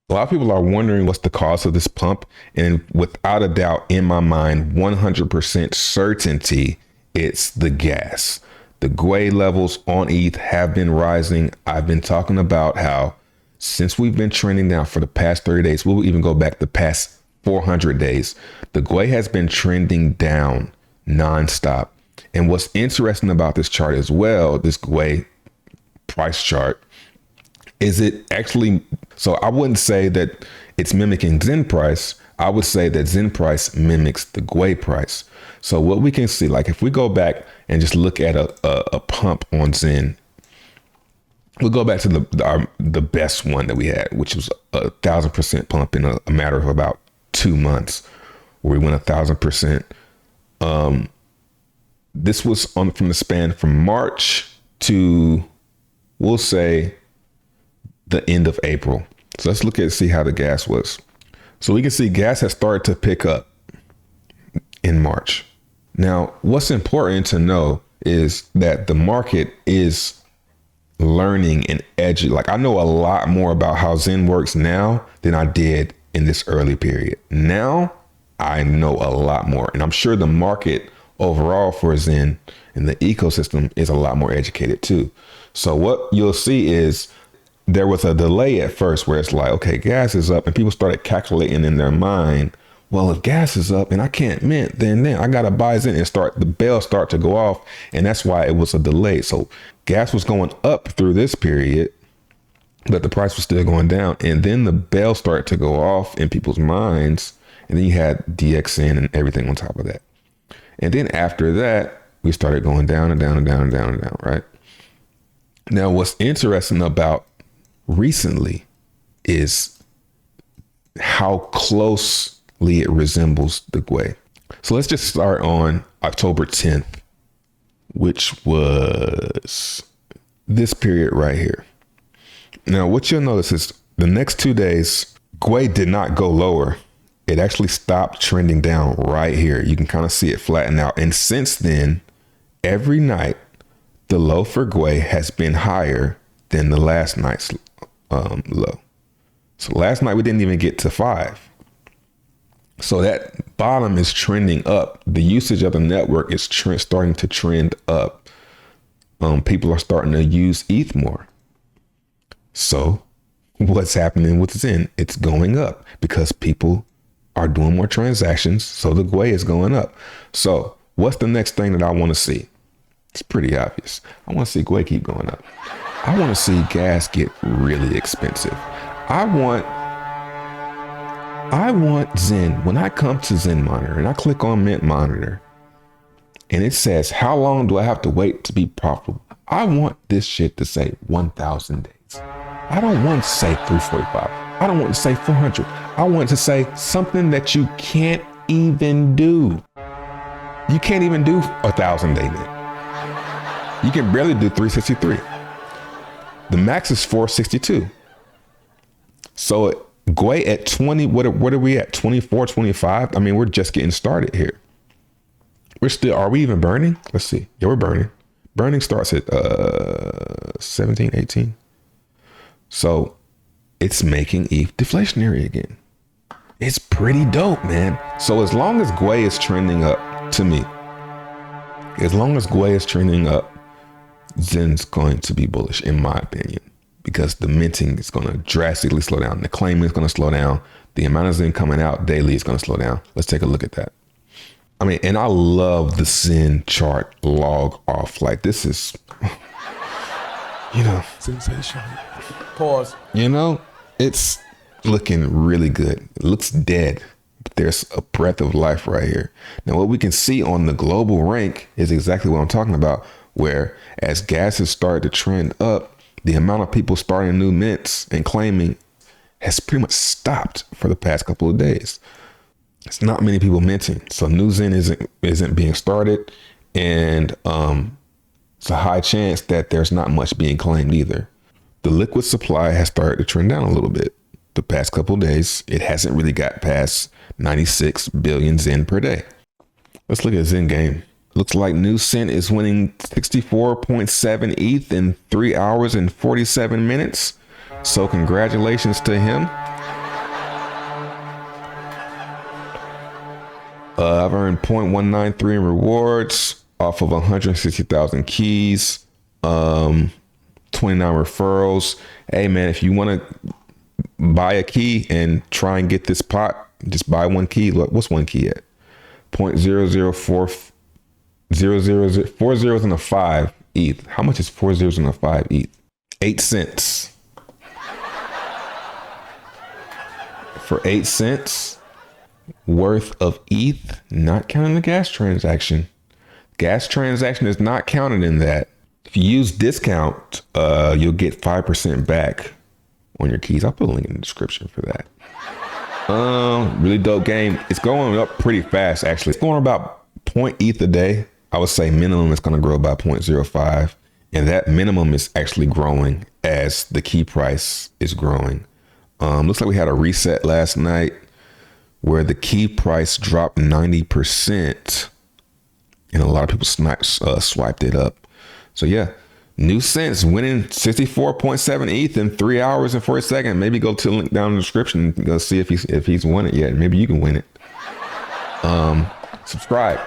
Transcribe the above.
A lot of people are wondering what's the cause of this pump. And without a doubt, in my mind, 100% certainty, it's the gas. The GUE levels on ETH have been rising. I've been talking about how since we've been trending down for the past 30 days, we'll even go back the past 400 days, the GUE has been trending down nonstop. And what's interesting about this chart as well, this GUE price chart, is it actually, so I wouldn't say that it's mimicking Zen price. I would say that Zen price mimics the GUE price. So what we can see, like if we go back and just look at a pump on Zen, we'll go back to the best one that we had, which was 1,000% pump in a matter of about 2 months, where we went 1,000%. This was on from the span from March to, we'll say, the end of April. So let's look at see how the gas was. So we can see gas has started to pick up in March. Now, what's important to know is that the market is learning and edging. Like I know a lot more about how Zen works now than I did in this early period. Now I know a lot more, and I'm sure the market overall for Zen and the ecosystem is a lot more educated too. So what you'll see is there was a delay at first where it's like, okay, gas is up, and people started calculating in their mind, well, if gas is up and I can't mint, then I got to buy Zen, and the bells start to go off. And that's why it was a delay. So gas was going up through this period, but the price was still going down. And then the bells started to go off in people's minds. And then you had DXN and everything on top of that. And then after that, we started going down and down and down and down and down, right? Now, what's interesting about recently is how closely it resembles the GUE. So let's just start on October 10th, which was this period right here. Now, what you'll notice is the next 2 days, GUE did not go lower. It actually stopped trending down right here. You can kind of see it flatten out. And since then, every night, the low for GUE has been higher than the last night's low. So last night we didn't even get to 5. So that bottom is trending up. The usage of the network is starting to trend up. People are starting to use ETH more. So what's happening with Zen? It's going up because people are doing more transactions. So the GUE is going up. So what's the next thing that I want to see? It's pretty obvious. I want to see GUE keep going up. I want to see gas get really expensive. I want Zen. When I come to Zen Monitor and I click on Mint Monitor and it says, how long do I have to wait to be profitable? I want this shit to say 1,000 days. I don't want to say 345. I don't want to say 400. I want to say something that you can't even do. You can't even do 1,000 day mint. You can barely do 363. The max is 462. So GUE at 20, what are we at? 24, 25? I mean, we're just getting started here. Are we even burning? Let's see. Yeah, we're burning. Burning starts at 17, 18. So it's making ETH deflationary again. It's pretty dope, man. So as long as GUE is trending up, to me, as long as GUE is trending up, Zen's going to be bullish, in my opinion, because the minting is going to drastically slow down. The claiming is going to slow down. The amount of Zen coming out daily is going to slow down. Let's take a look at that. I mean, and I love the Zen chart log off. Like this is, sensational. Pause. It's looking really good. It looks dead. But there's a breath of life right here. Now, what we can see on the global rank is exactly what I'm talking about, where as gas has started to trend up, the amount of people starting new mints and claiming has pretty much stopped for the past couple of days. It's not many people minting. So new Zen isn't being started. And it's a high chance that there's not much being claimed either. The liquid supply has started to trend down a little bit. The past couple of days, it hasn't really got past 96 billion Zen per day. Let's look at Zen game. Looks like New Cent is winning 64.7 ETH in 3 hours and 47 minutes. So congratulations to him. I've earned 0.193 in rewards off of 160,000 keys, 29 referrals. Hey man, if you want to buy a key and try and get this pot, just buy one key. Look, what's one key at? 0.004 4 zeros and a 5 ETH. How much is 4 zeros and a 5 ETH? 8 cents. For 8 cents worth of ETH, not counting the gas transaction. Gas transaction is not counted in that. If you use discount, you'll get 5% back on your keys. I'll put a link in the description for that. Really dope game. It's going up pretty fast, actually. It's going about 0.0 ETH a day. I would say minimum is going to grow by 0.05. And that minimum is actually growing as the key price is growing. Looks like we had a reset last night where the key price dropped 90%. And a lot of people swiped it up. So yeah, New Sense winning 64.7 ETH in 3 hours and 40 seconds. Maybe go to the link down in the description and go see if he's won it yet. Maybe you can win it. Subscribe.